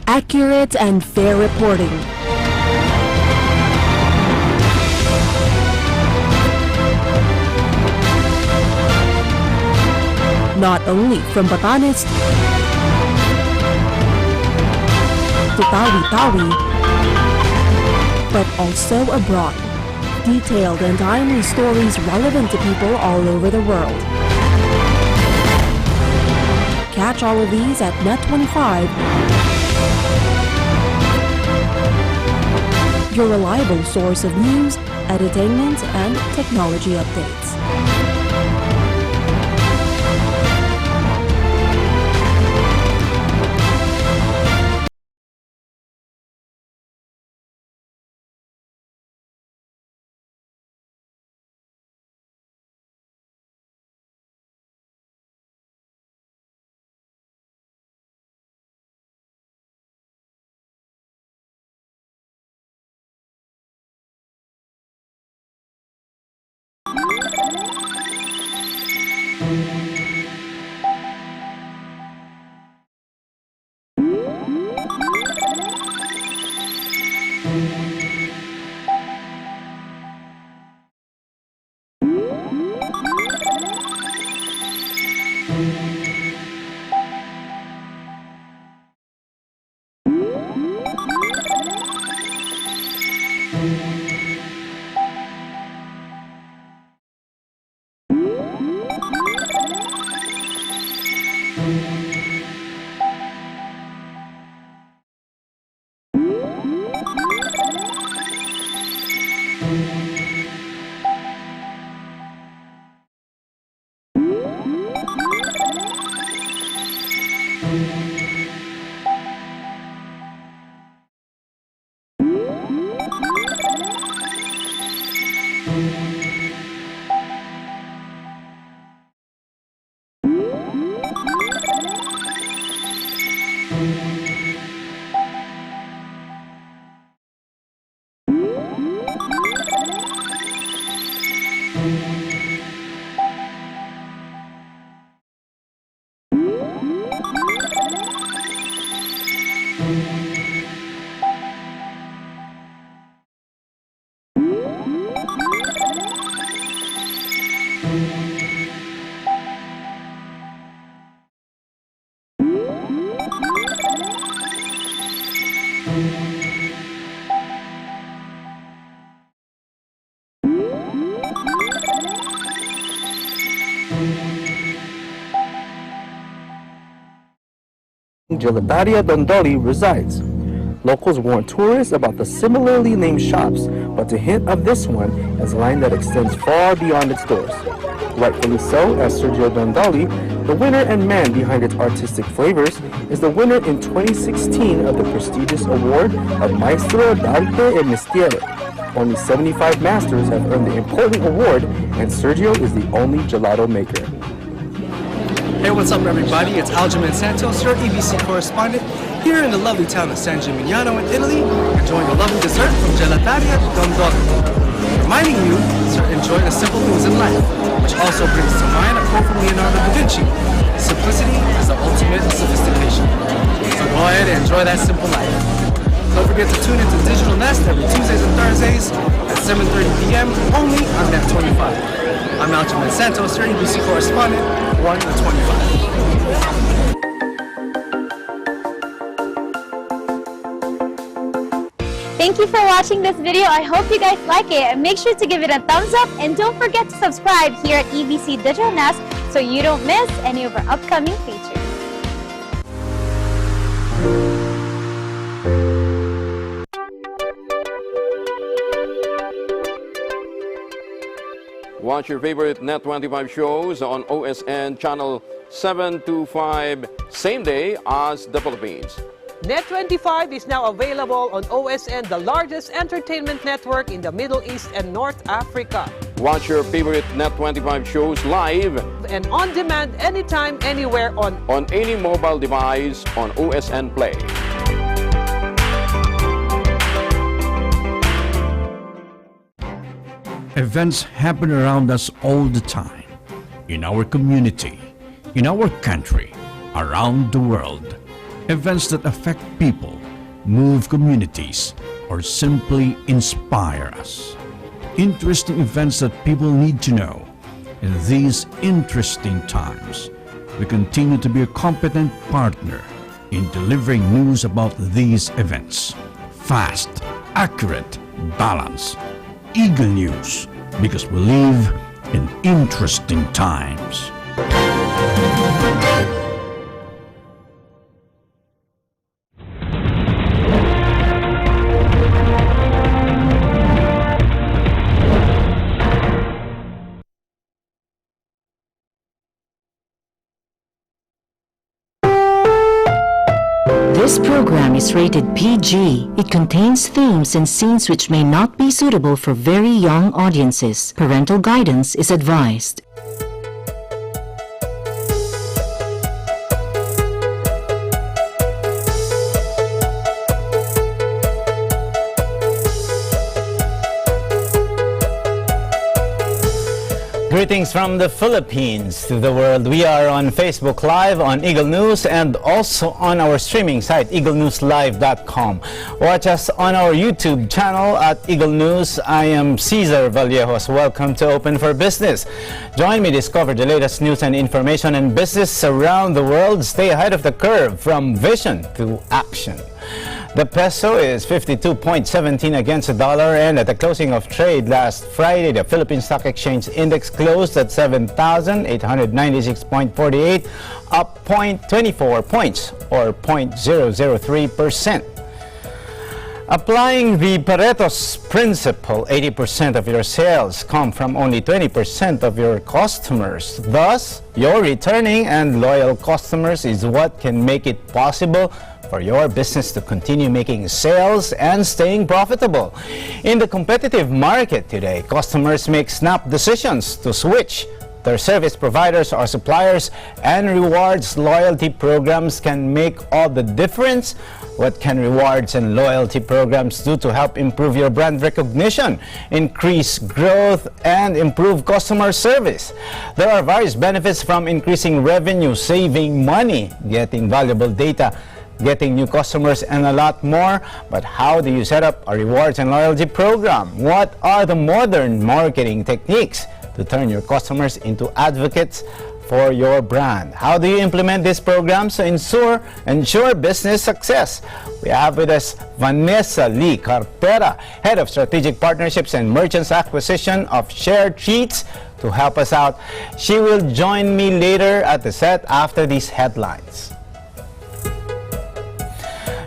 Accurate and fair reporting. Not only from Batanes to Tawi-Tawi, but also abroad. Detailed and timely stories relevant to people all over the world. Catch all of these at Net25, your reliable source of news, entertainment, and technology updates. Gelateria Dondoli resides. Locals warn tourists about the similarly named shops, but the hint of this one is a line that extends far beyond its doors. Rightfully so, as Sergio Dondoli, the winner and man behind its artistic flavors, is the winner in 2016 of the prestigious award of Maestro d'Arte e Mestiere. Only 75 masters have earned the important award, and Sergio is the only gelato maker. Hey, what's up everybody? It's Aljamain Santos, your EBC correspondent, here in the lovely town of San Gimignano in Italy, enjoying a lovely dessert from Gelateria Dondoli. Reminding you to enjoy the simple things in life, which also brings to mind a quote from Leonardo da Vinci: simplicity is the ultimate of sophistication. So go ahead and enjoy that simple life. Don't forget to tune into Digital Nest every Tuesdays and Thursdays at 7:30 p.m. only on Net25. I'm Aljamain Santos, your EBC correspondent, 1 to 25. Thank you for watching this video. I hope you guys like it, and make sure to give it a thumbs up, and don't forget to subscribe here at EBC Digital Nest so you don't miss any of our upcoming features. Watch your favorite Net25 shows on OSN channel 725, same day as the Philippines. Net25 is now available on OSN, the largest entertainment network in the Middle East and North Africa. Watch your favorite Net25 shows live and on demand anytime, anywhere on any mobile device on OSN Play. Events happen around us all the time, in our community, in our country, around the world. Events that affect people, move communities, or simply inspire us. Interesting events that people need to know. In these interesting times, we continue to be a competent partner in delivering news about these events. Fast, accurate, balanced. Eagle News, because we live in interesting times. This program is rated PG. It contains themes and scenes which may not be suitable for very young audiences. Parental guidance is advised. Greetings from the Philippines to the world. We are on Facebook Live, on Eagle News, and also on our streaming site, eaglenewslive.com. Watch us on our YouTube channel at Eagle News. I am Cesar Vallejos. Welcome to Open for Business. Join me discover the latest news and information in business around the world. Stay ahead of the curve from vision to action. The peso is 52.17 against the dollar, and at the closing of trade last Friday, the Philippine Stock Exchange Index closed at 7,896.48, up 0.24 points or 0.003%. Applying the Pareto's principle, 80% of your sales come from only 20% of your customers. Thus, your returning and loyal customers is what can make it possible for your business to continue making sales and staying profitable. In the competitive market today, customers make snap decisions to switch their service providers or suppliers, and rewards loyalty programs can make all the difference. What can rewards and loyalty programs do to help improve your brand recognition, increase growth, and improve customer service? There are various benefits, from increasing revenue, saving money, getting valuable data, getting new customers, and a lot more. But how do you set up a rewards and loyalty program? What are the modern marketing techniques to turn your customers into advocates for your brand? How do you implement these programs to ensure business success? We have with us Vanessa Lee Carpera, Head of Strategic Partnerships and Merchants Acquisition of Share Treats, to help us out. She will join me later at the set after these headlines.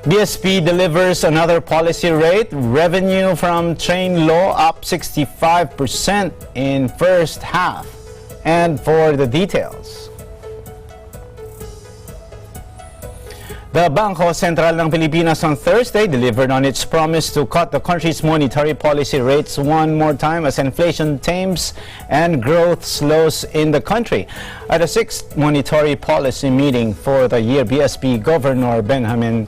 BSP delivers another policy rate. Revenue from train law up 65% in first half. And for the details, the Bangko Sentral ng Pilipinas on Thursday delivered on its promise to cut the country's monetary policy rates one more time as inflation tames and growth slows in the country. At the 6th monetary policy meeting for the year, BSP Governor Benjamin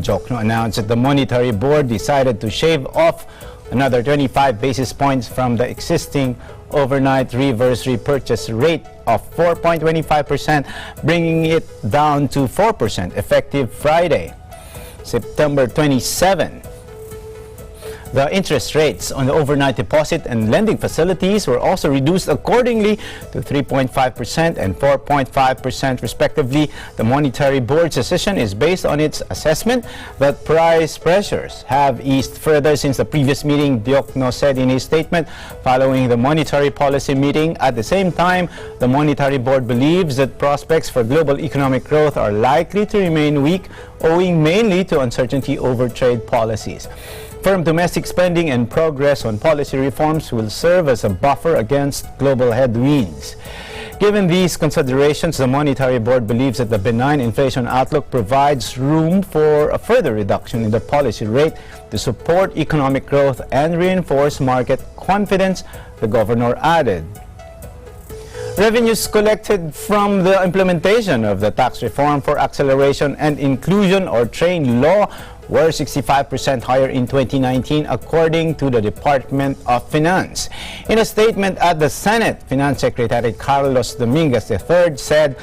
Jokno announced that the Monetary Board decided to shave off another 25 basis points from the existing overnight reverse repurchase rate of 4.25%, bringing it down to 4% effective Friday, September 27. The interest rates on the overnight deposit and lending facilities were also reduced accordingly to 3.5% and 4.5% respectively. The Monetary Board's decision is based on its assessment that price pressures have eased further since the previous meeting, Diokno said in his statement following the monetary policy meeting. At the same time, the Monetary Board believes that prospects for global economic growth are likely to remain weak, owing mainly to uncertainty over trade policies. Firm domestic spending and progress on policy reforms will serve as a buffer against global headwinds. Given these considerations, the Monetary Board believes that the benign inflation outlook provides room for a further reduction in the policy rate to support economic growth and reinforce market confidence, the governor added. Revenues collected from the implementation of the tax reform for acceleration and inclusion, or TRAIN law, were 65% higher in 2019, according to the Department of Finance. In a statement at the Senate, Finance Secretary Carlos Dominguez III said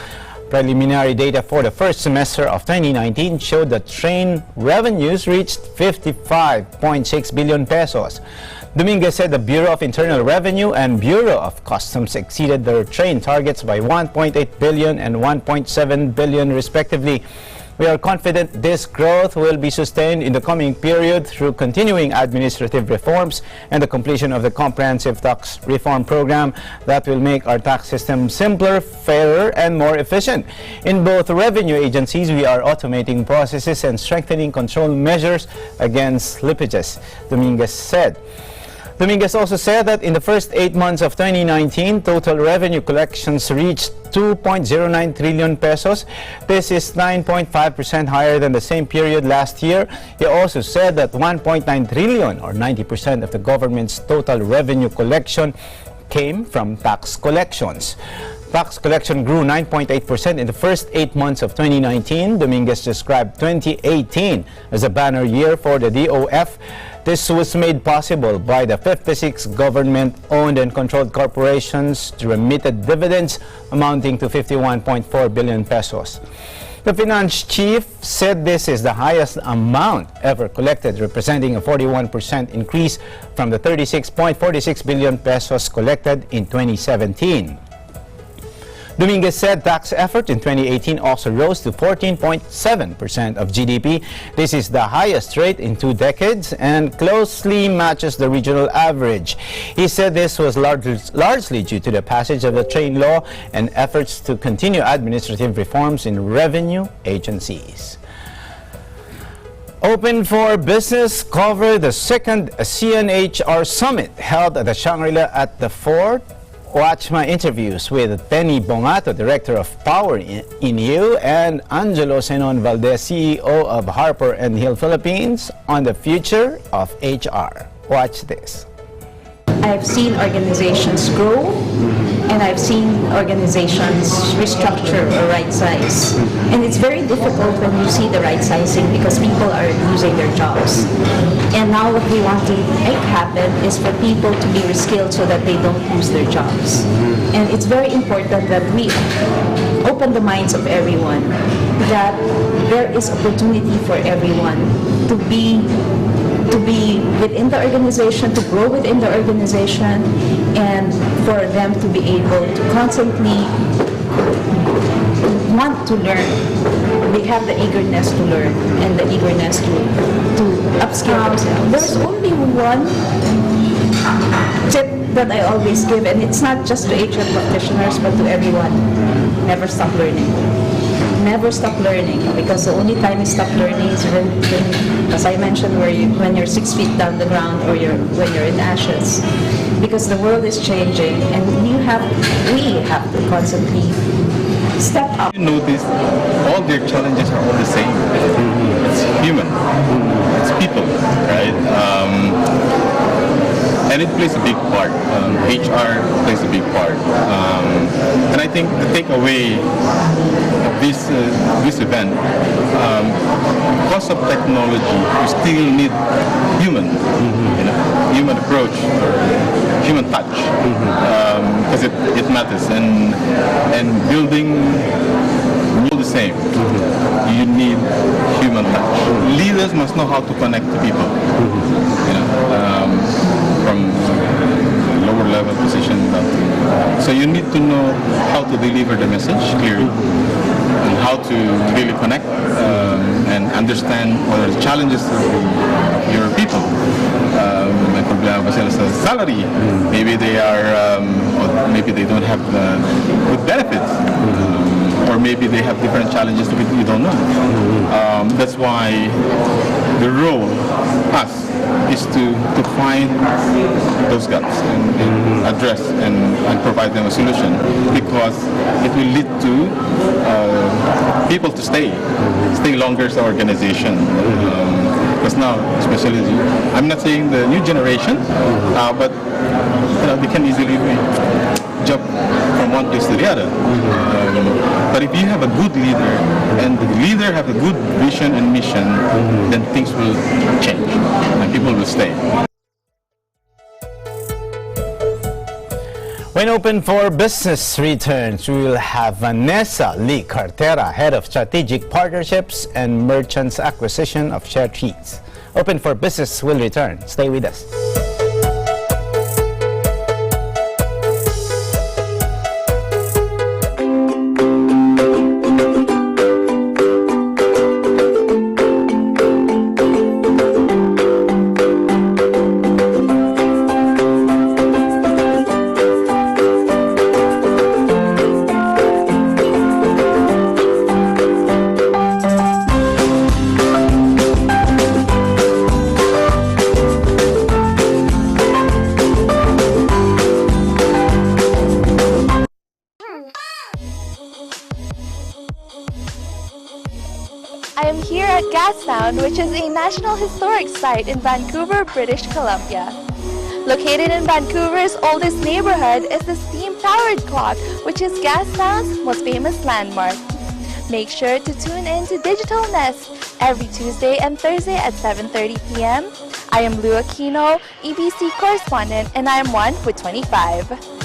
Preliminary data for the first semester of 2019 showed that train revenues reached 55.6 billion pesos. Dominguez said the Bureau of Internal Revenue and Bureau of Customs exceeded their train targets by 1.8 billion and 1.7 billion respectively. We are confident this growth will be sustained in the coming period through continuing administrative reforms and the completion of the comprehensive tax reform program that will make our tax system simpler, fairer, and more efficient. In both revenue agencies, we are automating processes and strengthening control measures against slippages, Dominguez said. Dominguez also said that in the first 8 months of 2019, total revenue collections reached 2.09 trillion pesos. This is 9.5% higher than the same period last year. He also said that 1.9 trillion, or 90% of the government's total revenue collection, came from tax collections. Tax collection grew 9.8% in the first 8 months of 2019. Dominguez described 2018 as a banner year for the DOF. This was made possible by the 56 government-owned and controlled corporations that remitted dividends amounting to 51.4 billion pesos. The finance chief said this is the highest amount ever collected, representing a 41% increase from the 36.46 billion pesos collected in 2017. Dominguez said tax effort in 2018 also rose to 14.7% of GDP. This is the highest rate in 2 decades and closely matches the regional average. He said this was largely due to the passage of the train law and efforts to continue administrative reforms in revenue agencies. Open for Business covered the second CNHR Summit held at the Shangri-La at the Fort. Watch my interviews with Penny Bongato, Director of Power in EU, and Angelo Senon Valdez, CEO of Harper & Hill Philippines, on the future of HR. Watch this. I've seen organizations grow, and I've seen organizations restructure or right size. And it's very difficult when you see the right sizing because people are losing their jobs. And now what we want to make happen is for people to be reskilled so that they don't lose their jobs. And it's very important that we open the minds of everyone, that there is opportunity for everyone to be within the organization, to grow within the organization, and for them to be able to constantly want to learn. They have the eagerness to learn and the eagerness to upskill themselves. There's only one tip that I always give, and it's not just to HR practitioners but to everyone. Never stop learning. Never stop learning, because the only time you stop learning is when as I mentioned, when you're 6 feet down the ground or when you're in ashes, because the world is changing and we have to constantly step up. You notice all their challenges are all the same. It's human. It's people, right? And it plays a big part. HR plays a big part. And I think the takeaway of this event, because of technology, we still need human, human approach, human touch, because it matters. And building all the same. You need human touch. Leaders must know how to connect to people. From lower level position. So you need to know how to deliver the message clearly and how to really connect and understand what are the challenges of your people. May problema sila sa salary. Maybe they are, or maybe they don't have good benefits. Or maybe they have different challenges that we don't know. That's why the role, us, is to find those gaps and address and provide them a solution, because it will lead to people to stay longer as an organization. Because now, especially, I'm not saying the new generation, but they can easily jump from one place to the other. But if you have a good leader and the leader have a good vision and mission, then things will change and people will stay. When Open for Business returns, we will have Vanessa Lee Cartera, Head of Strategic Partnerships and Merchants Acquisition of Share Treats. Open for Business will return. Stay with us. I am here at Gastown, which is a National Historic Site in Vancouver, British Columbia. Located in Vancouver's oldest neighborhood is the steam-powered clock, which is Gastown's most famous landmark. Make sure to tune in to Digital Nest every Tuesday and Thursday at 7:30 p.m. I am Lou Aquino, EBC correspondent, and I am one with 25.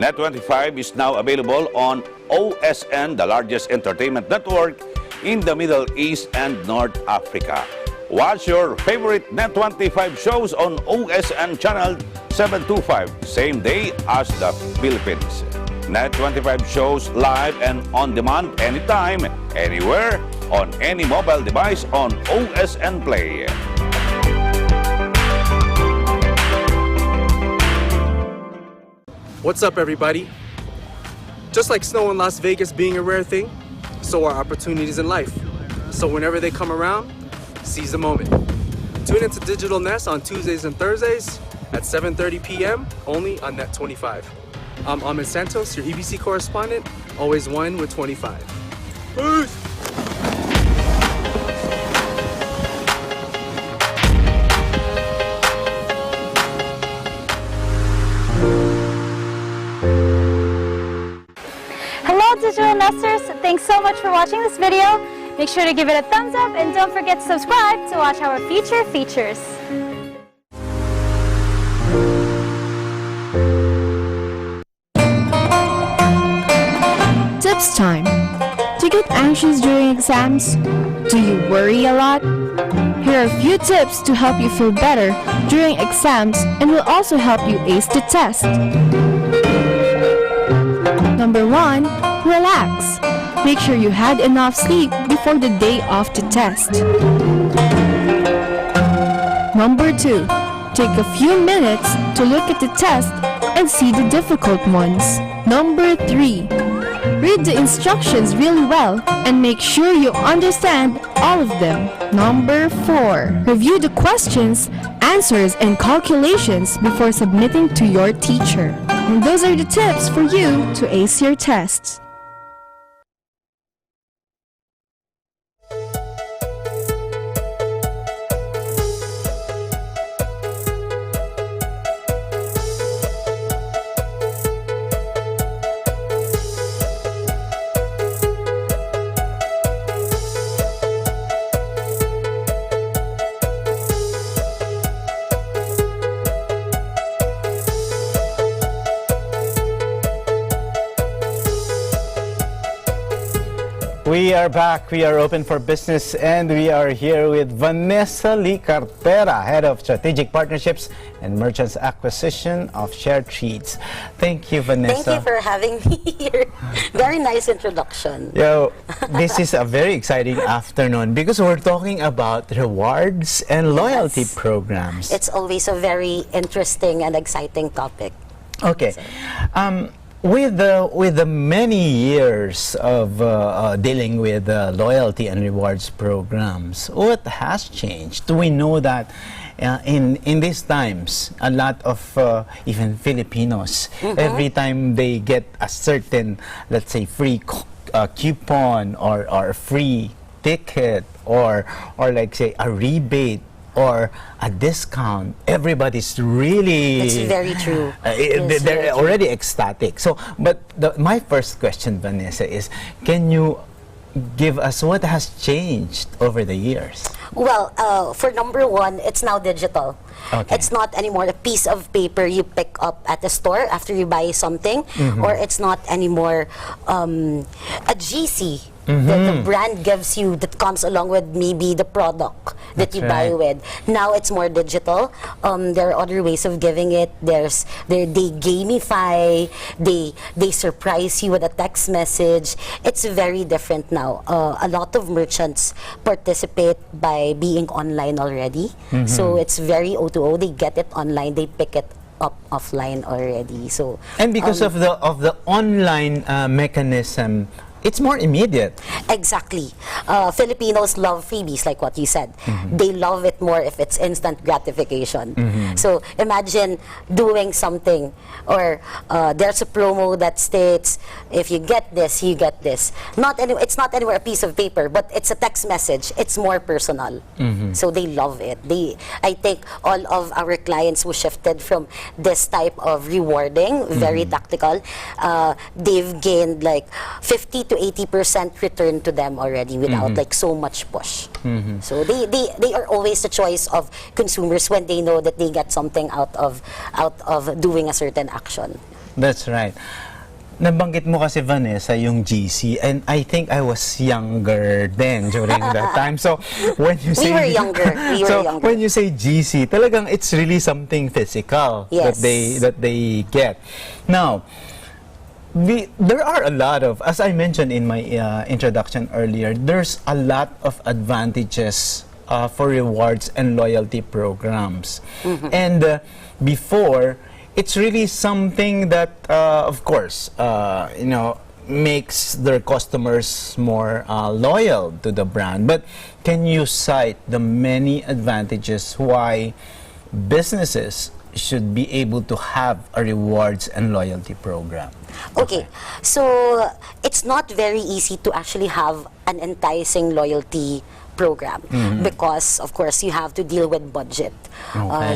Net25 is now available on OSN, the largest entertainment network in the Middle East and North Africa. Watch your favorite Net25 shows on OSN channel 725, same day as the Philippines. Net25 shows live and on demand anytime, anywhere, on any mobile device on OSN Play. What's up, everybody? Just like snow in Las Vegas being a rare thing, so are opportunities in life. So whenever they come around, seize the moment. Tune into Digital Nest on Tuesdays and Thursdays at 7:30 p.m. only on Net25. I'm Ahmed Santos, your EBC correspondent, always one with 25. Peace! Digital Nesters, thanks so much for watching this video. Make sure to give it a thumbs up and don't forget to subscribe to watch our future features. Tips time. Do you get anxious during exams? Do you worry a lot? Here are a few tips to help you feel better during exams and will also help you ace the test. Number 1, relax. Make sure you had enough sleep before the day of the test. Number 2, take a few minutes to look at the test and see the difficult ones. Number 3, read the instructions really well and make sure you understand all of them. Number 4, review the questions, answers, and calculations before submitting to your teacher. And those are the tips for you to ace your tests. We are back. We are open for business, and we are here with Vanessa Lee Cartera, Head of Strategic Partnerships and Merchants Acquisition of Share Treats. Thank you, Vanessa. Thank you for having me here. Very nice introduction. Yo, this is a very exciting afternoon because we're talking about rewards and loyalty programs. It's always a very interesting and exciting topic. Okay. With the many years of dealing with loyalty and rewards programs, what has changed? We know that in these times, a lot of even Filipinos, every time they get a certain, let's say, free coupon or free ticket or like say a rebate or a discount, everybody's really... It's very true. They're already ecstatic. So, but my first question, Vanessa, is can you give us what has changed over the years? Well, for number one, it's now digital. Okay. It's not anymore a piece of paper you pick up at the store after you buy something, or it's not anymore a GC that the brand gives you that comes along with maybe the product that you buy with. Now it's more digital. There are other ways of giving it. They gamify, they surprise you with a text message. It's very different now. A lot of merchants participate by being online already. So it's very O2O. They get it online, they pick it up offline already. So and because of the online mechanism, it's more immediate. Exactly. Filipinos love freebies, like what you said. They love it more if it's instant gratification. So imagine doing something, or there's a promo that states, if you get this, you get this. It's not anywhere a piece of paper, but it's a text message. It's more personal. So they love it. I think all of our clients who shifted from this type of rewarding, very tactical, they've gained like 50 to 80% return to them already without like so much push. So they are always the choice of consumers when they know that they get something out of doing a certain action. That's right. Nabanggit mo kasi, Vanessa, yung GC, and I think I was younger then during that time. So when you say we were younger. When you say GC, talagang it's really something physical that they get. Now, there are a lot of, as I mentioned in my introduction earlier, there's a lot of advantages for rewards and loyalty programs. And before, it's really something that, of course, makes their customers more loyal to the brand. But can you cite the many advantages why businesses should be able to have a rewards and loyalty program? Okay, so it's not very easy to actually have an enticing loyalty program because, of course, you have to deal with budget.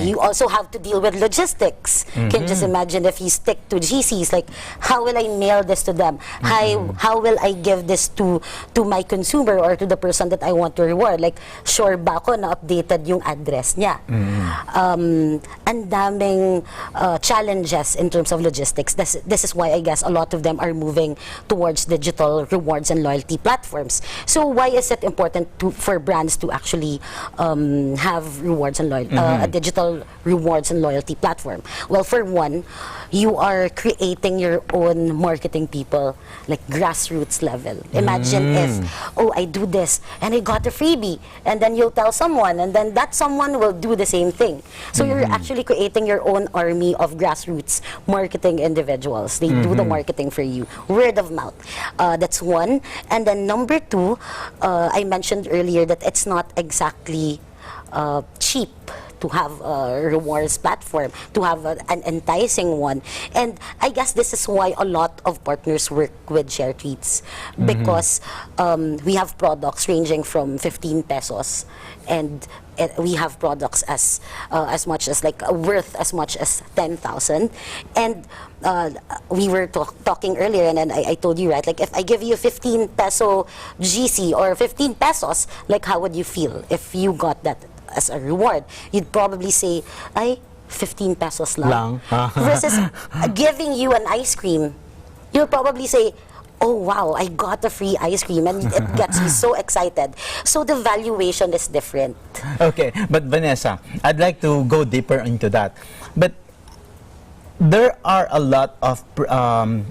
You also have to deal with logistics. Can you just imagine if you stick to GCs, like, how will I mail this to them? How will I give this to my consumer or to the person that I want to reward? Like, sure ba ako na updated yung address niya? Ang daming challenges in terms of logistics. This is why I guess a lot of them are moving towards digital rewards and loyalty platforms. So why is it important for brands to actually have rewards and loyalty, a digital rewards and loyalty platform? Well, for one, you are creating your own marketing people, like grassroots level. Imagine if, I do this and I got a freebie, and then you'll tell someone, and then that someone will do the same thing. So you're actually creating your own army of grassroots marketing individuals. They do the marketing for you, word of mouth. That's one. And then number two, I mentioned earlier that it's not exactly cheap to have a rewards platform, to have an enticing one. And I guess this is why a lot of partners work with Share Treats, because we have products ranging from 15 pesos, and we have products as much as like worth as much as 10,000. And we were talking earlier, and then I told you, right, like if I give you 15 peso GC or 15 pesos, like how would you feel if you got that as a reward? You'd probably say, ay, 15 pesos lang. Lang. Versus giving you an ice cream, you'll probably say, oh wow, I got a free ice cream, and it gets me so excited. So the valuation is different. Okay, but Vanessa, I'd like to go deeper into that. But there are a lot of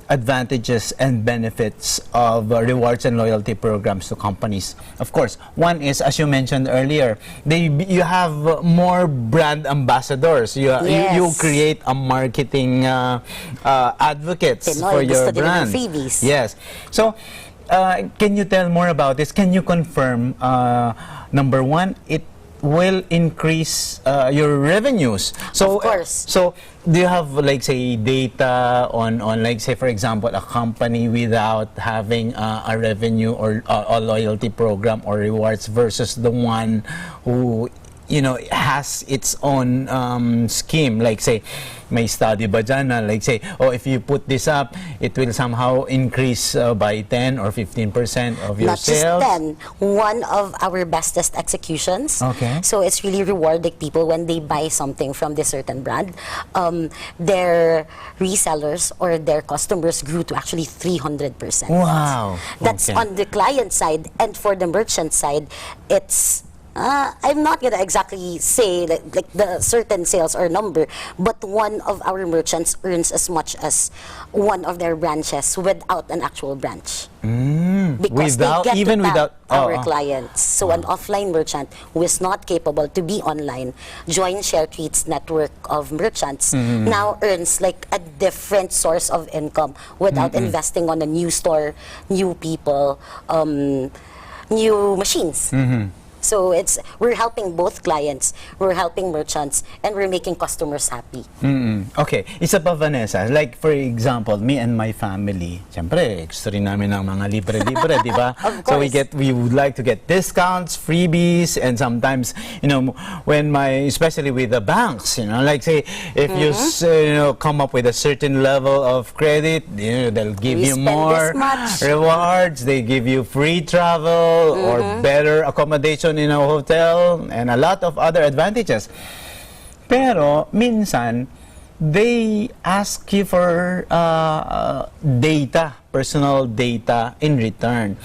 advantages and benefits of rewards and loyalty programs to companies. Of course, one is, as you mentioned earlier, you have more brand ambassadors. You create a marketing advocates for your brand. Freebies. Yes. So, can you tell more about this? Can you confirm, number one, it will increase your revenues. So, of course. So, do you have, like, say, data on like, say, for example, a company without having a revenue or a loyalty program or rewards versus the one who, you know, has its own scheme? Like, say, may study ba dyan na, like, say, oh, if you put this up, it will somehow increase by 10 or 15% of your sales? Not just 10. One of our bestest executions. Okay. So it's really rewarding people when they buy something from this certain brand. Their resellers or their customers grew to actually 300%. Wow. That's on the client side. And for the merchant side, it's I'm not gonna exactly say like the certain sales or number, but one of our merchants earns as much as one of their branches without an actual branch. Because they get to tell our clients. So an offline merchant who is not capable to be online, join ShareTreat's network of merchants, now earns like a different source of income without investing on a new store, new people, new machines. So we're helping both clients, we're helping merchants, and we're making customers happy. Okay, isa pa, Vanessa, like for example, me and my family, siyempre, gusto rin namin ng mga libre-libre, di ba? So we would like to get discounts, freebies, and sometimes, you know, especially with the banks, you know, like say, if you come up with a certain level of credit, you know, they'll give you more rewards, they give you free travel or better accommodation in a hotel, and a lot of other advantages. Pero minsan they ask you for data, personal data in return.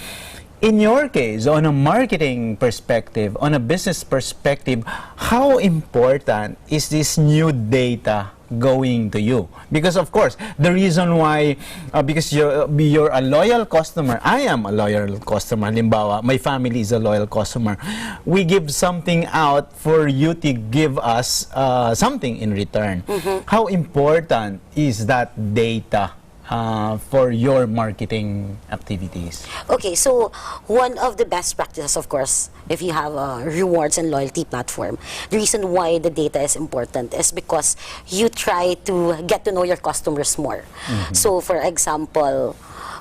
In your case, on a marketing perspective, on a business perspective, how important is this new data going to you? Because of course, the reason why, because you're a loyal customer, I am a loyal customer, halimbawa, my family is a loyal customer, we give something out for you to give us something in return. How important is that data for your marketing activities? Okay, so one of the best practices, of course, if you have a rewards and loyalty platform, the reason why the data is important is because you try to get to know your customers more. So for example,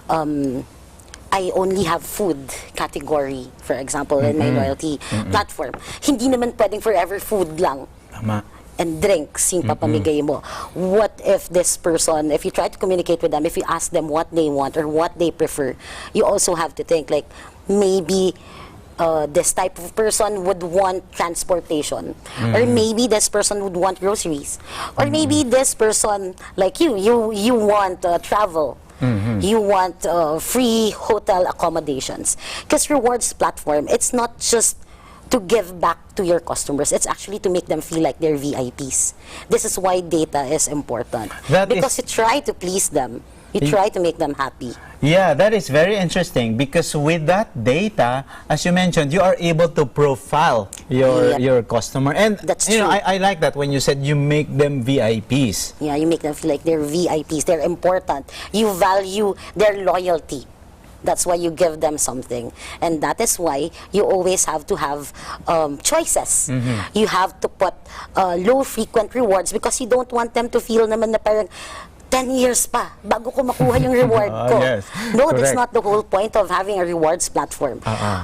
I only have food category, for example, in my loyalty platform. Hindi naman pwedeng forever food lang. Tama. And drinks yung papamigay mo. What if this person, if you try to communicate with them, if you ask them what they want or what they prefer, you also have to think like maybe this type of person would want transportation, or maybe this person would want groceries, or maybe this person, like you want travel. You want free hotel accommodations. Because rewards platform, it's not just to give back to your customers, it's actually to make them feel like they're VIPs. This is why data is important. Because you try to please them. You try to make them happy. Yeah, that is very interesting, because with that data, as you mentioned, you are able to profile your customer. And that's you know, true. I like that when you said you make them VIPs. Yeah, you make them feel like they're VIPs, they're important. You value their loyalty. That's why you give them something. And that is why you always have to have choices. You have to put low frequent rewards, because you don't want them to feel naman na parang 10 years pa bago ko makuha yung reward ko. Yes, no, correct. that's not the whole point of having a rewards platform.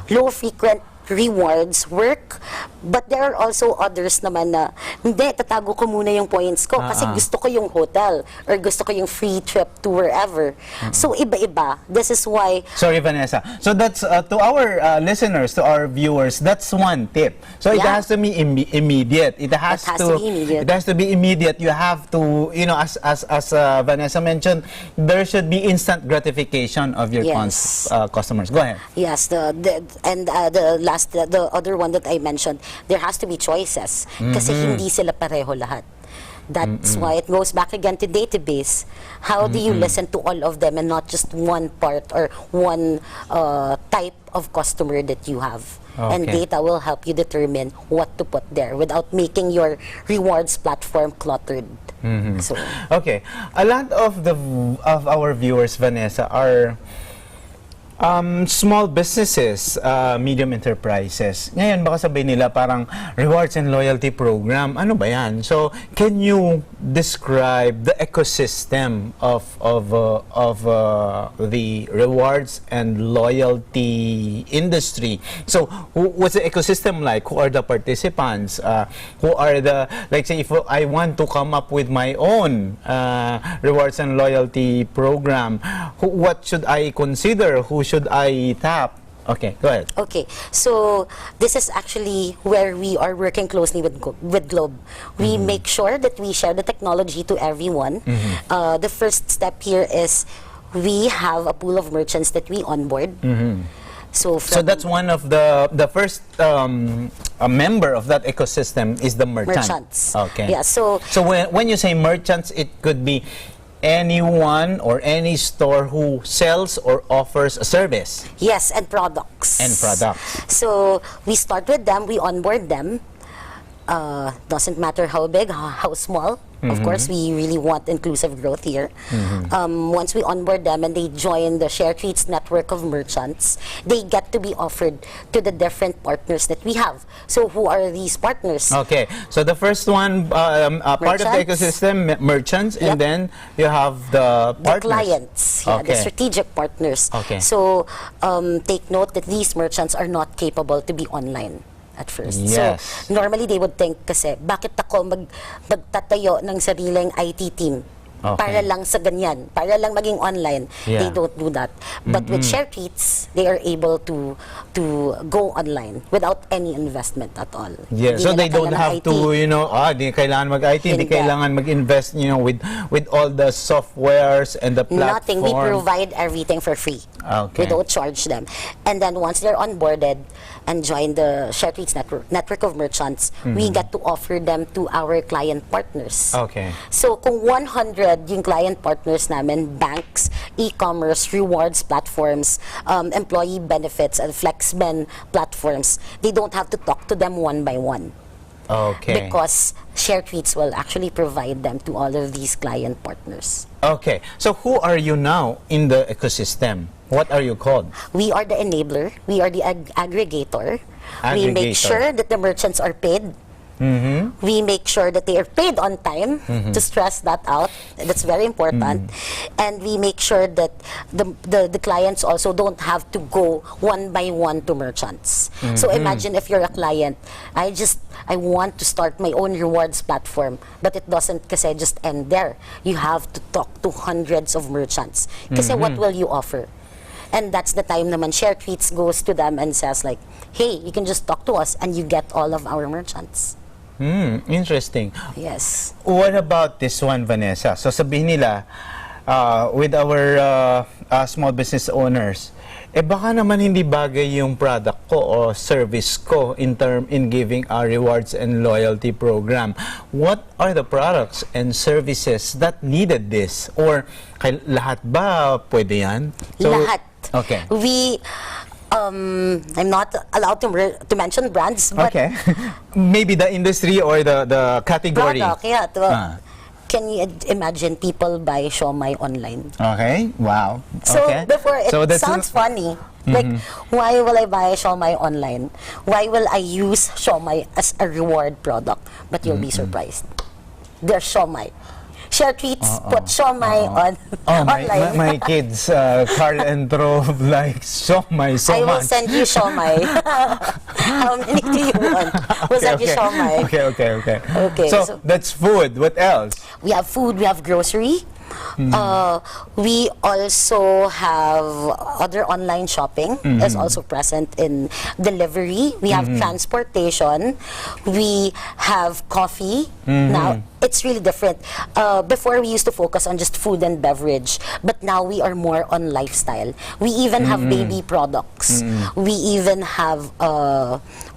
Low frequent rewards work, but there are also others naman na, hindi, tatago ko muna yung points ko kasi gusto ko yung hotel or gusto ko yung free trip to wherever. So, iba-iba. This is why... Sorry, Vanessa. So that's, to our listeners, to our viewers, that's one tip. So it has to be immediate. It has to be immediate. It has to be immediate. You have to, you know, as Vanessa mentioned, there should be instant gratification of your customers. Go ahead. Yes, the other one that I mentioned, there has to be choices kasi hindi sila pareho lahat. That's why it goes back again to database. How do you listen to all of them and not just one part or one type of customer that you have? And data will help you determine what to put there without making your rewards platform cluttered. So, okay, a lot of our viewers, Vanessa, are small businesses, medium enterprises. Ngayon, baka sabihin nila parang rewards and loyalty program. Ano ba yan? So, can you describe the ecosystem of the rewards and loyalty industry? So, what's the ecosystem like? Who are the participants? Who are the, like say, if I want to come up with my own rewards and loyalty program, what should I consider? Who should I tap? Okay, go ahead. Okay, so this is actually where we are working closely with Globe. We make sure that we share the technology to everyone. The first step here is we have a pool of merchants that we onboard. So that's one of the first a member of that ecosystem is the merchants. Okay. Yeah. So when you say merchants, it could be anyone or any store who sells or offers a service. Yes, and products. And products. So we start with them, we onboard them. Doesn't matter how big, how small. Of course, we really want inclusive growth here. Once we onboard them and they join the Share Treats network of merchants, they get to be offered to the different partners that we have. So who are these partners? Okay, so the first one, part of the ecosystem, merchants, and then you have the partners. The clients, the strategic partners. Okay. So take note that these merchants are not capable to be online at first. Yes. So, normally they would think kasi, bakit ako magtatayo ng sariling IT team? Para lang sa ganyan, para lang maging online. They don't do that. But with Share Treats, they are able to go online without any investment at all. Yeah, so they don't have to, you know, di kailangan mag-IT, di kailangan mag-invest, you know, with all the softwares and the platform. Nothing. We provide everything for free. We don't charge them. And then once they're onboarded and join the Share Treats network of merchants, we get to offer them to our client partners. Okay. So kung 100 yung client partners namin, banks, e-commerce, rewards platforms, employee benefits, and FlexBen platforms, they don't have to talk to them one by one. Okay. Because Share Treats will actually provide them to all of these client partners. Okay. So who are you now in the ecosystem? What are you called? We are the enabler. We are the aggregator. We make sure that the merchants are paid. We make sure that they are paid on time, to stress that out. That's very important. And we make sure that the clients also don't have to go one by one to merchants. So imagine if you're a client, I want to start my own rewards platform, but it doesn't kasi just end there. You have to talk to hundreds of merchants. Kasi what will you offer? And that's the time naman Share Treats goes to them and says like, hey, you can just talk to us and you get all of our merchants. Interesting. Yes. What about this one, Vanessa? So sabihin nila, with our small business owners, baka naman hindi bagay yung product ko o service ko in giving a rewards and loyalty program. What are the products and services that needed this? Or lahat ba pwede yan? So, lahat. Okay. I'm not allowed to mention brands, but maybe the industry or the category. Product, Can you imagine people buy siomai online? Okay, wow. So before, it sounds funny. Like, why will I buy siomai online? Why will I use siomai as a reward product? But you'll be surprised. They're siomai. Share Treats put siomai on online. My kids, Carl and Trove, like siomai so I will much. send you siomai. How many do you want? We'll send you siomai. Okay. So that's food. What else? We have food, we have grocery. We also have other online shopping is also present in delivery. We have transportation. We have coffee. Now, it's really different. Before, we used to focus on just food and beverage, but now we are more on lifestyle. We even have baby products. We even have,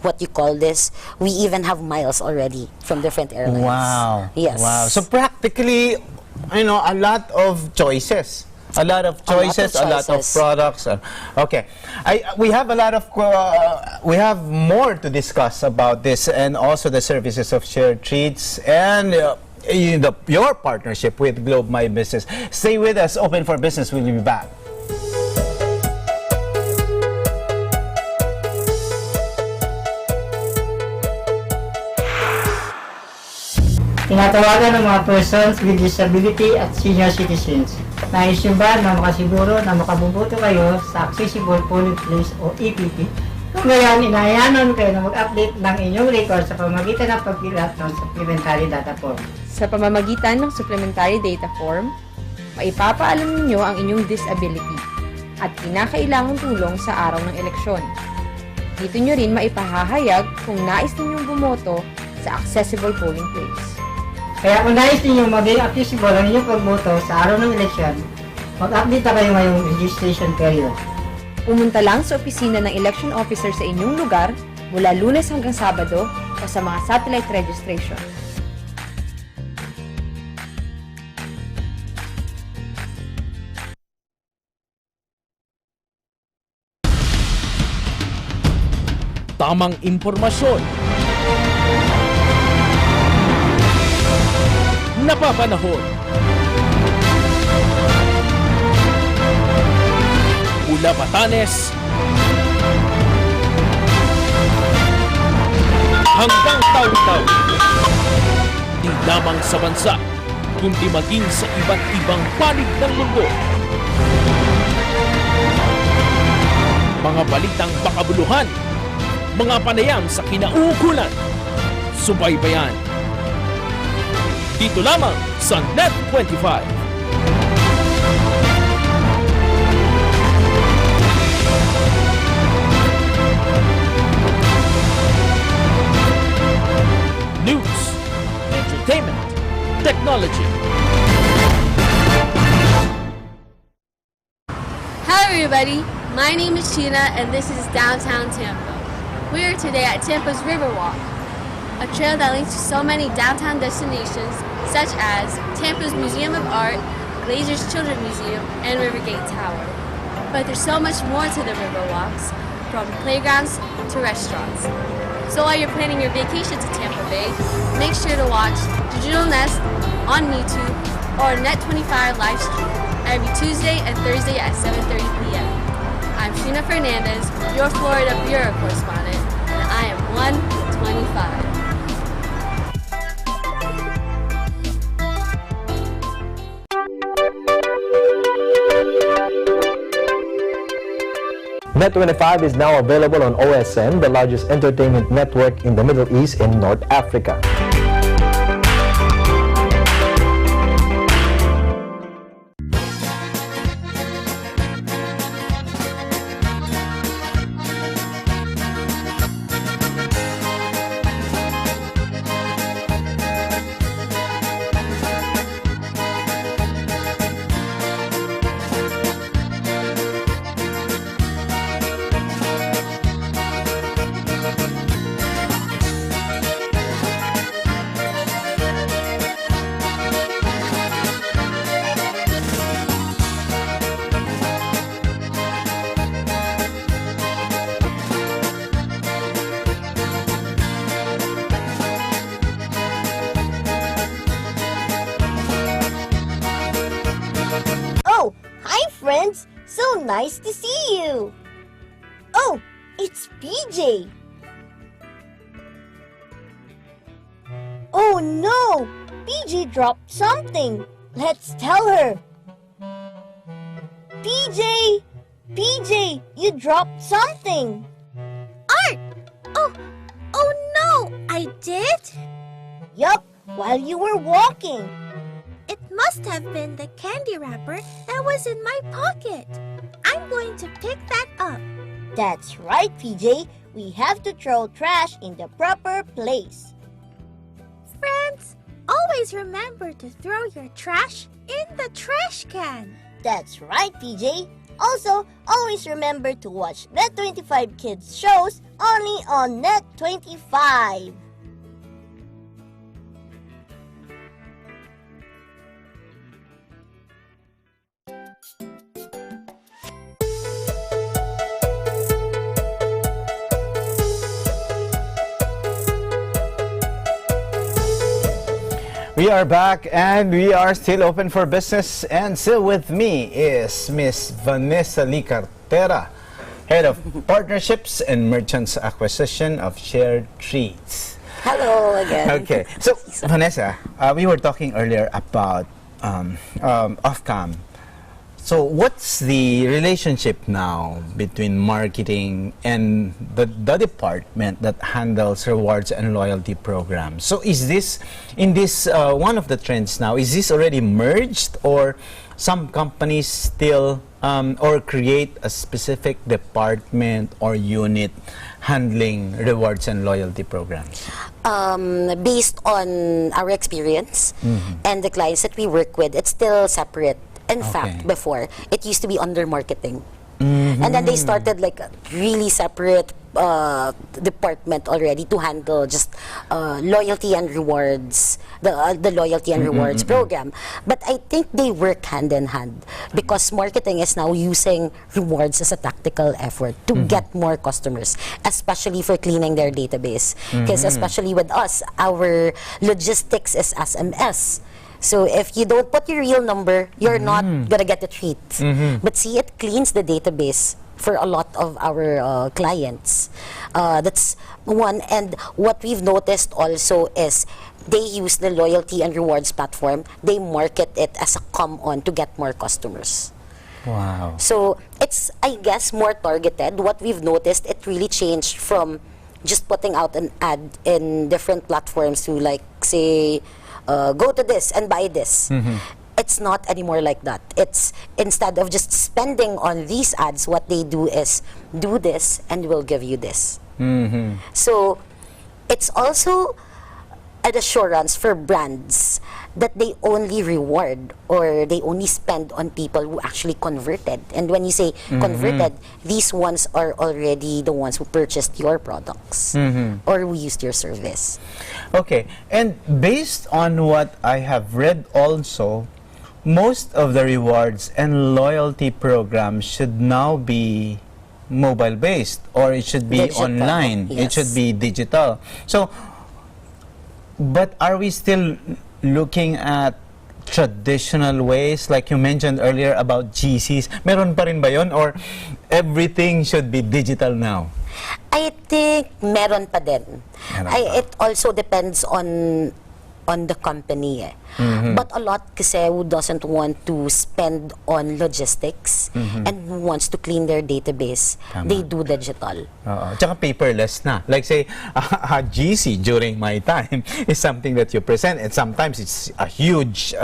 what you call this, we even have miles already from different airlines. Wow. Yes. Wow. So practically, you know, a lot of choices. A lot of choices, a lot of products. Okay, we have a lot of we have more to discuss about this, and also the services of Shared Treats and your partnership with Globe My Business. Stay with us. Open for Business. We'll be back. Tinatawagan ng mga persons with disability at senior citizens. Nais nyo ba na makasiguro na makabubuto kayo sa Accessible Polling Place o EPP? Kung ngayon, inayanan kayo na mag-update ng inyong record sa pamamagitan ng pag-fill-up ng Supplementary Data Form. Sa pamamagitan ng Supplementary Data Form, maipapaalam ninyo ang inyong disability at kinakailangang tulong sa araw ng eleksyon. Dito nyo rin maipahahayag kung nais ninyong bumoto sa Accessible Polling Place. Kaya kung nais ninyong maging accessible ang inyong pagboto sa araw ng eleksyon, mag-update na kayo ngayong registration period. Pumunta lang sa opisina ng election officer sa inyong lugar mula Lunes hanggang Sabado o sa mga satellite registration. Tamang impormasyon, napapanahon, Ula Batanes hanggang taon-taon. Di lamang sa bansa, kundi maging sa iba't ibang panig ng mundo. Mga balitang makabuluhan, mga panayam sa kinauukulan, subaybayan. Dito lamang sa Net25. News, entertainment, technology. Hello everybody, my name is Sheena and this is downtown Tampa. We are today at Tampa's Riverwalk, a trail that leads to so many downtown destinations such as Tampa's Museum of Art, Glazer's Children's Museum, and Rivergate Tower. But there's so much more to the Riverwalks, from playgrounds to restaurants. So while you're planning your vacation to Tampa Bay, make sure to watch Digital Nest on YouTube or Net25 live stream every Tuesday and Thursday at 7:30 p.m. I'm Sheena Fernandez, your Florida Bureau correspondent, and I am 125. Net25 is now available on OSN, the largest entertainment network in the Middle East and North Africa. Oh, hi friends! So nice to see you! Oh, it's PJ! Oh no! PJ dropped something. Let's tell her. PJ! PJ, you dropped something. Art! Oh no, I did? Yup, while you were walking. It must have been the candy wrapper that was in my pocket. I'm going to pick that up. That's right, PJ. We have to throw trash in the proper place. Friends, always remember to throw your trash in the trash can. That's right, PJ. Also, always remember to watch Net25 Kids shows only on Net25. We are back and we are still open for business, and still with me is Miss Vanessa Lee Cartera, Head of Partnerships and Merchants Acquisition of Shared Treats. Hello again. Okay, so Vanessa, we were talking earlier about off-cam. So what's the relationship now between marketing and the department that handles rewards and loyalty programs? So is this, in this one of the trends now, is this already merged, or some companies still or create a specific department or unit handling rewards and loyalty programs? Based on our experience and the clients that we work with, it's still separate. In fact, before, it used to be under marketing. And then they started like a really separate department already to handle just loyalty and rewards, the loyalty and rewards program. But I think they work hand in hand, because marketing is now using rewards as a tactical effort to get more customers, especially for cleaning their database. Because especially with us, our logistics is SMS. So if you don't put your real number, you're not gonna get the treat. But see, it cleans the database for a lot of our clients. That's one. And what we've noticed also is they use the loyalty and rewards platform. They market it as a come-on to get more customers. Wow. So it's, I guess, more targeted. What we've noticed, it really changed from just putting out an ad in different platforms to, like, say, go to this and buy this. It's not anymore like that. It's, instead of just spending on these ads, what they do is do this and we'll give you this. So it's also an assurance for brands that they only reward or they only spend on people who actually converted. And when you say converted, these ones are already the ones who purchased your products or who used your service. Okay, and based on what I have read also, most of the rewards and loyalty programs should now be mobile-based, or it should be Digital, online. It should be digital. So, but are we still looking at traditional ways, like you mentioned earlier about GCs? Meron pa rin ba yun, or everything should be digital now? I think meron pa din. It also depends on the company. But a lot kasi who doesn't want to spend on logistics and who wants to clean their database, they do digital. Tsaka paperless na. Like say, a GC during my time is something that you present, and sometimes it's a huge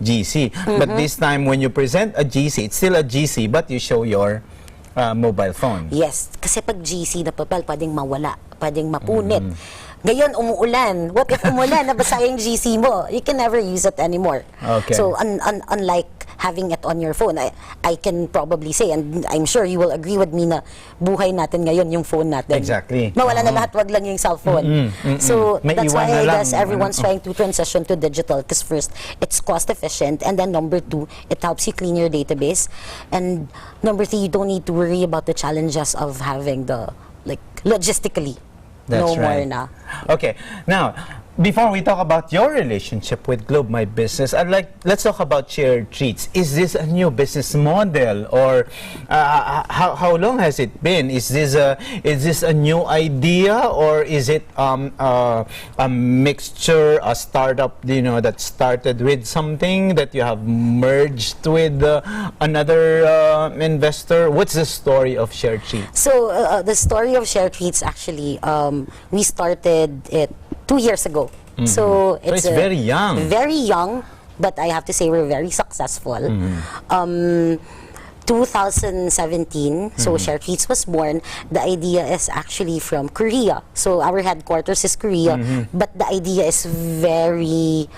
GC. But this time when you present a GC, it's still a GC, but you show your mobile phone. Yes, kasi pag GC na papel, pwedeng mawala, pwedeng mapunit. Ngayon, umuulan. What if umulan, nabasa yung GC mo? You can never use it anymore. Okay. So, unlike having it on your phone, I can probably say, and I'm sure you will agree with me, na buhay natin ngayon yung phone natin. Exactly. Mawala na lahat, wag lang yung cellphone. So, May that's iwan why na I lang. guess everyone's trying to transition to digital, because first, it's cost efficient, and then number two, it helps you clean your database, and number three, you don't need to worry about the challenges of having the, like, logistically. That's no right. more na. Okay. Now, Before we talk about your relationship with Globe My Business, let's talk about shared treats. Is this a new business model, or how long has it been? Is this a new idea, or is it a mixture, a startup, that started with something that you have merged with another investor? What's the story of shared treats? So the story of shared treats, actually, we started it 2 years ago. So it's very young. Very young, but I have to say we're very successful. 2017, so Shared Treats was born. The idea is actually from Korea. So our headquarters is Korea, but the idea is very...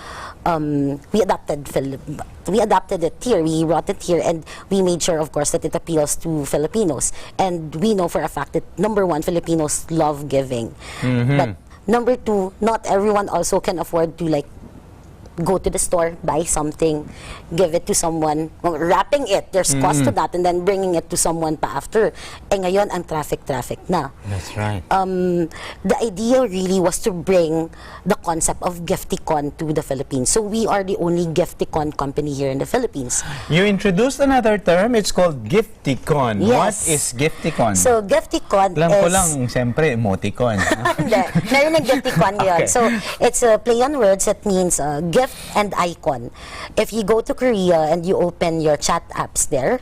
we adapted it here, we brought it here, and we made sure, of course, that it appeals to Filipinos. And we know for a fact that, number one, Filipinos love giving. But number two, not everyone also can afford to go to the store, buy something, give it to someone, wrapping it, there's cost to that, and then bringing it to someone pa after. Eh ngayon, ang traffic na. That's right. The idea really was to bring the concept of Gifticon to the Philippines. So we are the only Gifticon company here in the Philippines. You introduced another term, it's called Gifticon. Yes. What is Gifticon? So Gifticon Alam ko lang, siyempre, emoticon. Hindi, meron ng Gifticon yun. Okay. So it's a play on words that means gift and icon. If you go to Korea and you open your chat apps there,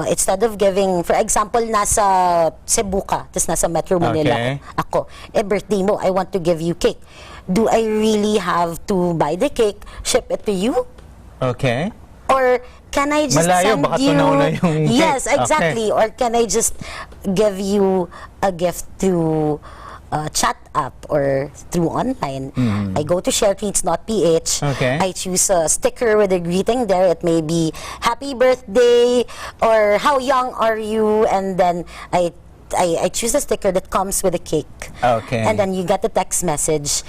instead of giving, for example, nasa Cebu ka, tapos nasa Metro Manila ako, birthday mo, I want to give you cake. Do I really have to buy the cake, ship it to you? Okay. Or can I just Malayo, send baka you... tunaw na yung cake. Yes, exactly. Okay. Or can I just give you a gift to chat app or through online? I go to sharetweets.ph. Okay. I choose a sticker with a greeting there. It may be happy birthday or how young are you, and then I choose a sticker that comes with a cake. Okay. And then you get the text message.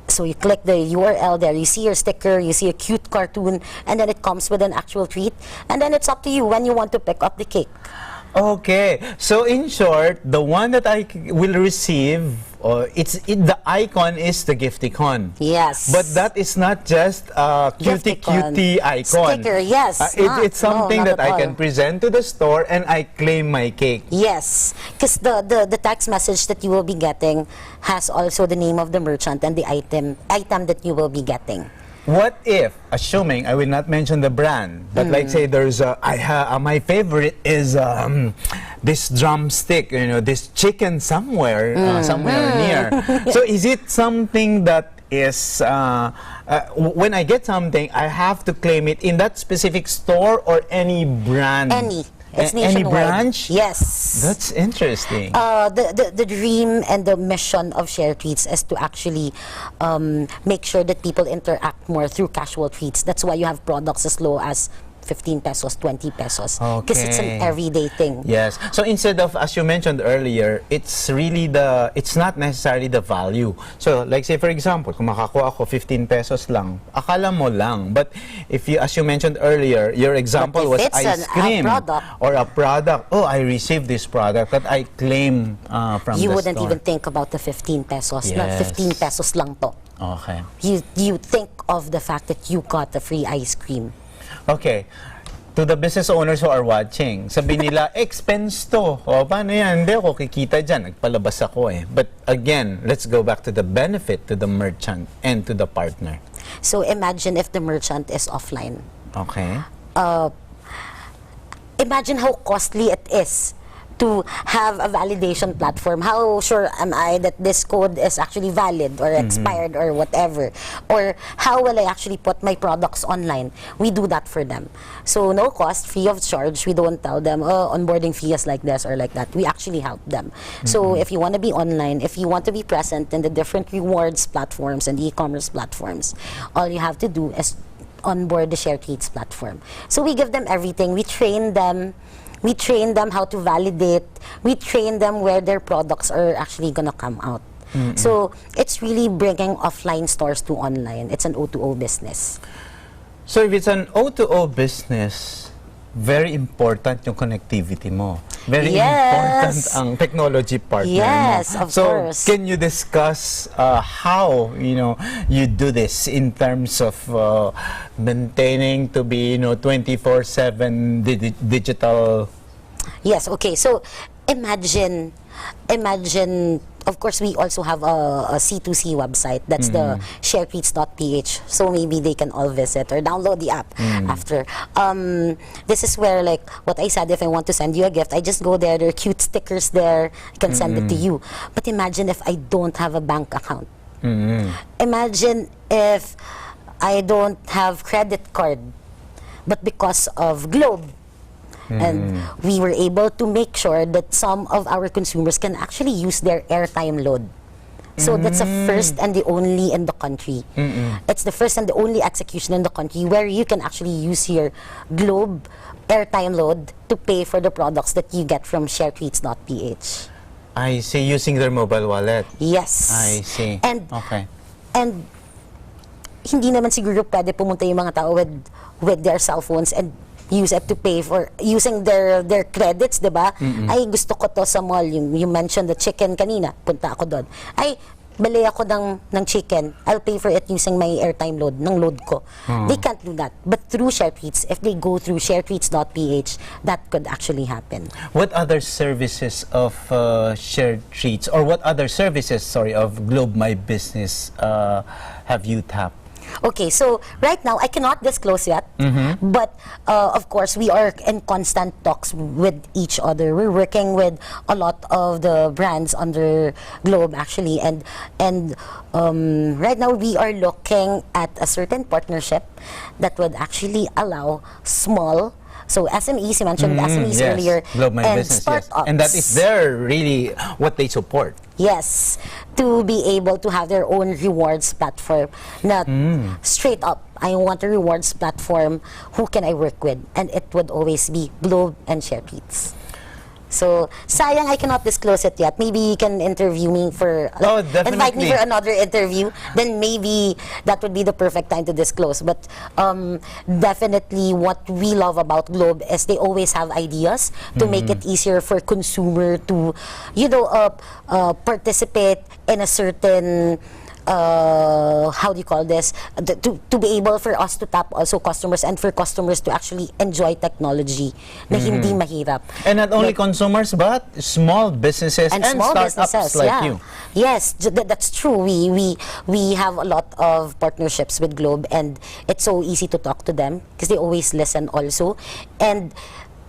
So you click the URL there, you see your sticker, you see a cute cartoon, and then it comes with an actual treat. And then it's up to you when you want to pick up the cake. Okay, so in short, the one that I will receive, the icon is the Gifticon. Yes. But that is not just a cutie icon. Sticker, yes. It's something that I can present to the store and I claim my cake. Yes, because the text message that you will be getting has also the name of the merchant and the item that you will be getting. What if, assuming I will not mention the brand, but like say there's my favorite is this drumstick, this chicken somewhere near. So is it something that is when I get something, I have to claim it in that specific store or any brand? It's any nationwide. branch? Yes. That's interesting. The dream and the mission of Shared Treats is to actually make sure that people interact more through casual treats. That's why you have products as low as 15 pesos, 20 pesos. Because it's an everyday thing. Yes. So instead of, as you mentioned earlier, it's not necessarily the value. So like say for example, kung makakuha ako 15 pesos lang, akala mo lang. But if you, as you mentioned earlier, your example was ice cream or a product. Oh, I received this product that I claim from the store. You wouldn't even think about the 15 pesos. Yes. Na 15 pesos lang to. Okay. You think of the fact that you got the free ice cream. Okay. To the business owners who are watching, sabi nila, expense to. O, paano yan? Hindi ako kikita dyan. Nagpalabas ako eh. But again, let's go back to the benefit to the merchant and to the partner. So imagine if the merchant is offline. Okay. Imagine how costly it is to have a validation platform. How sure am I that this code is actually valid or expired or whatever? Or how will I actually put my products online? We do that for them. So no cost, free of charge. We don't tell them, oh, onboarding fee is like this or like that. We actually help them. So if you want to be online, if you want to be present in the different rewards platforms and e-commerce platforms, all you have to do is onboard the Shared Treats platform. So we give them everything. We train them. We train them how to validate. We train them where their products are actually going to come out. So it's really bringing offline stores to online. It's an O2O business. So if it's an O2O business, very important yung connectivity mo. Very important ang technology partner. Yes, no? of so, course. can you discuss how you do this in terms of maintaining to be 24/7 digital? Yes. Okay. So imagine. Of course, we also have a C2C website. That's the sharetweets.ph. So maybe they can all visit or download the app after. This is where, like what I said, if I want to send you a gift, I just go there. There are cute stickers there. I can send it to you. But imagine if I don't have a bank account. Imagine if I don't have credit card. But because of Globe, and we were able to make sure that some of our consumers can actually use their airtime load. So that's the first and the only in the country. It's the first and the only execution in the country where you can actually use your Globe airtime load to pay for the products that you get from sharetweets.ph. I see, using their mobile wallet. Yes. I see. And okay. And hindi naman siguro pwede pumunta yung mga tao with their cell phones and use it to pay for using their credits, diba? Ay, gusto ko to sa mall. You mentioned the chicken kanina. Punta ako doon. Ay, bali ako ng chicken. I'll pay for it using my airtime load, ng load ko. They can't do that. But through ShareTweets, if they go through sharetweets.ph, that could actually happen. What other services of ShareTweets, or what other services, of Globe My Business have you tapped? Okay, so right now I cannot disclose yet, but of course we are in constant talks with each other. We're working with a lot of the brands under Globe actually, and right now we are looking at a certain partnership that would actually allow small. So SMEs, you mentioned SMEs earlier, Globe My and Business, startups. And that is really what they support. Yes, to be able to have their own rewards platform. Not straight up, I want a rewards platform. Who can I work with? And it would always be Globe and ShareTweets. So, sayang I cannot disclose it yet. Maybe you can interview me for, invite me for another interview. Then maybe that would be the perfect time to disclose. But definitely what we love about Globe is they always have ideas to make it easier for consumer to, participate in a certain how do you call this, to be able for us to tap also customers and for customers to actually enjoy technology na hindi mahirap. And not only consumers, but small businesses and small startups businesses, like you. Yes, that's true. We have a lot of partnerships with Globe, and it's so easy to talk to them because they always listen also. And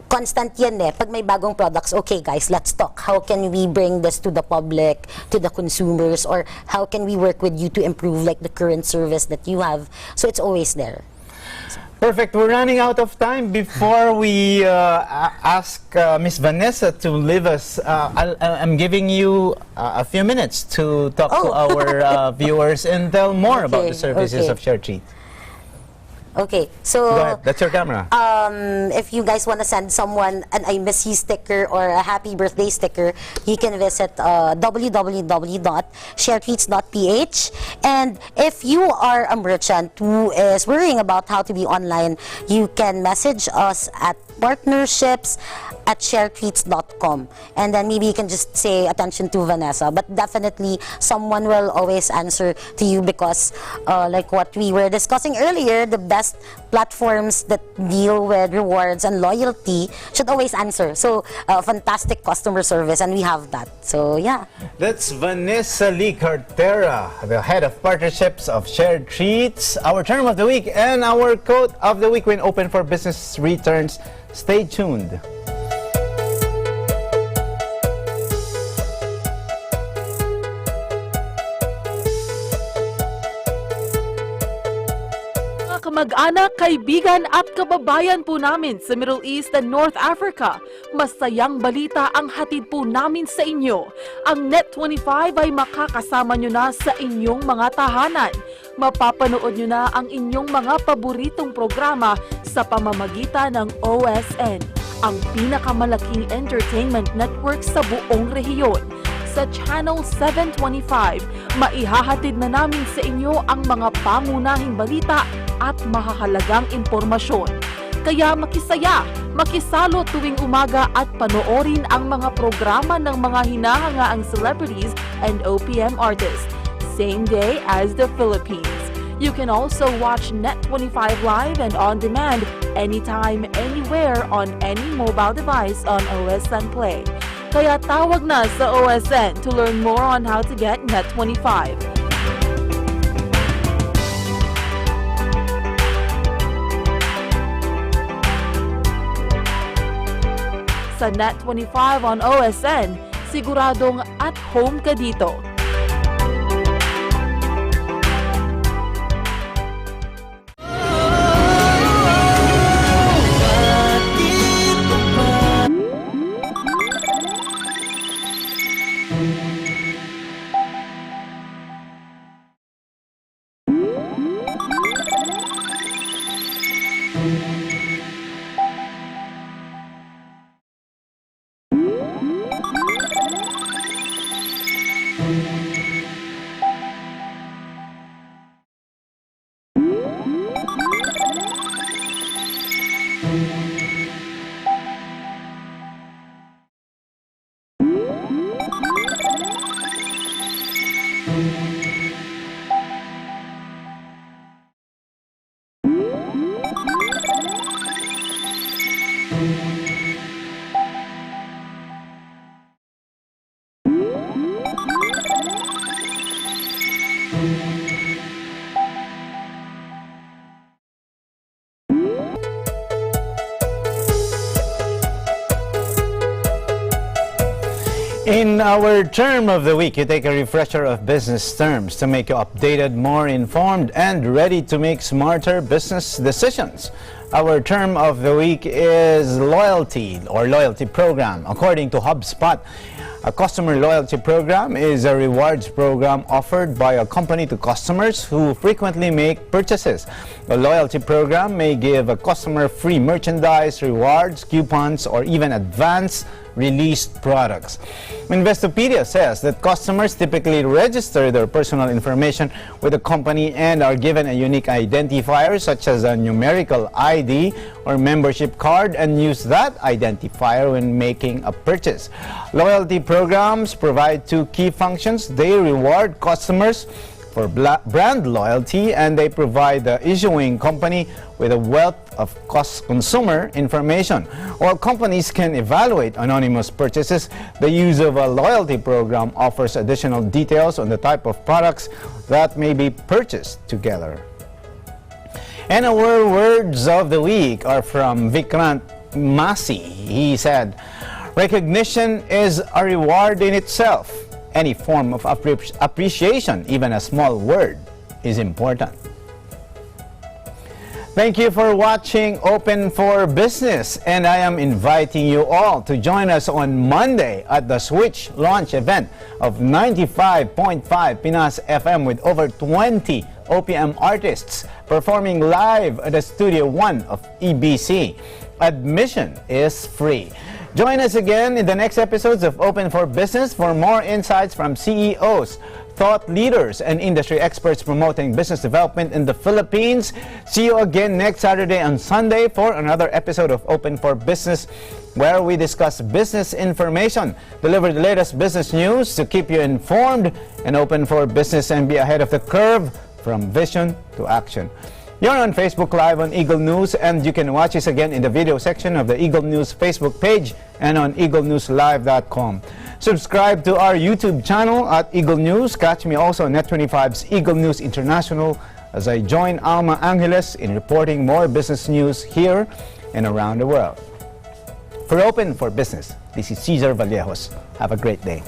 constant yan eh. Pag may bagong products, okay guys, let's talk. How can we bring this to the public, to the consumers, or how can we work with you to improve like the current service that you have? So it's always there. Perfect. We're running out of time. Before we ask Miss Vanessa to leave us, I'm giving you a few minutes to talk to our viewers and tell more about the services of ShareTweets. Okay, so go ahead. That's your camera. If you guys want to send someone an I miss you sticker or a happy birthday sticker, you can visit www.sharetweets.ph. And if you are a merchant who is worrying about how to be online, you can message us at partnerships@sharetweets.com, and then maybe you can just say attention to Vanessa, but definitely someone will always answer to you because like what we were discussing earlier, the best platforms that deal with rewards and loyalty should always answer. So fantastic customer service, and we have that. So yeah, that's Vanessa Lee Cartera, the head of partnerships of ShareTweets. Our term of the week and our quote of the week when open for business returns. Stay tuned. Kamag-anak, kaibigan at kababayan po namin sa Middle East and North Africa, masayang balita ang hatid po namin sa inyo. Ang Net25 ay makakasama nyo na sa inyong mga tahanan. Mapapanood nyo na ang inyong mga paboritong programa sa pamamagitan ng OSN, ang pinakamalaking entertainment network sa buong rehiyon. Sa Channel 725, maihahatid na namin sa inyo ang mga pangunahing balita at mahahalagang impormasyon. Kaya makisaya, Makisalo tuwing umaga at panoorin ang mga programa ng mga hinahangaang celebrities and OPM artists, same day as the Philippines. You can also watch Net25 live and on demand anytime, anywhere on any mobile device on OSN Play. Kaya tawag na sa OSN to learn more on how to get Net25. Sa Net25 on OSN, siguradong at home ka dito. In our term of the week, you take a refresher of business terms to make you updated, more informed, and ready to make smarter business decisions. Our term of the week is loyalty or loyalty program. According to HubSpot, a customer loyalty program is a rewards program offered by a company to customers who frequently make purchases. A loyalty program may give a customer free merchandise, rewards, coupons, or even advance released products. Investopedia says that customers typically register their personal information with the company and are given a unique identifier such as a numerical ID or membership card and use that identifier when making a purchase. Loyalty programs provide two key functions. They reward customers for brand loyalty and they provide the issuing company with a wealth of consumer information. While companies can evaluate anonymous purchases, the use of a loyalty program offers additional details on the type of products that may be purchased together. And our words of the week are from Vikrant Masi. He said, "Recognition is a reward in itself. Any form of appreciation, even a small word, is important." Thank you for watching Open for Business, and I am inviting you all to join us on Monday at the Switch launch event of 95.5 Pinas FM with over 20 OPM artists performing live at the Studio 1 of EBC. Admission is free. Join us again in the next episodes of Open for Business for more insights from CEOs, thought leaders, and industry experts promoting business development in the Philippines. See you again next Saturday and Sunday for another episode of Open for Business, where we discuss business information, deliver the latest business news to keep you informed and open for business and be ahead of the curve from vision to action. You're on Facebook Live on Eagle News, and you can watch us again in the video section of the Eagle News Facebook page and on eaglenewslive.com. Subscribe to our YouTube channel at Eagle News. Catch me also on Net25's Eagle News International as I join Alma Angeles in reporting more business news here and around the world. For Open for Business, this is Cesar Vallejos. Have a great day.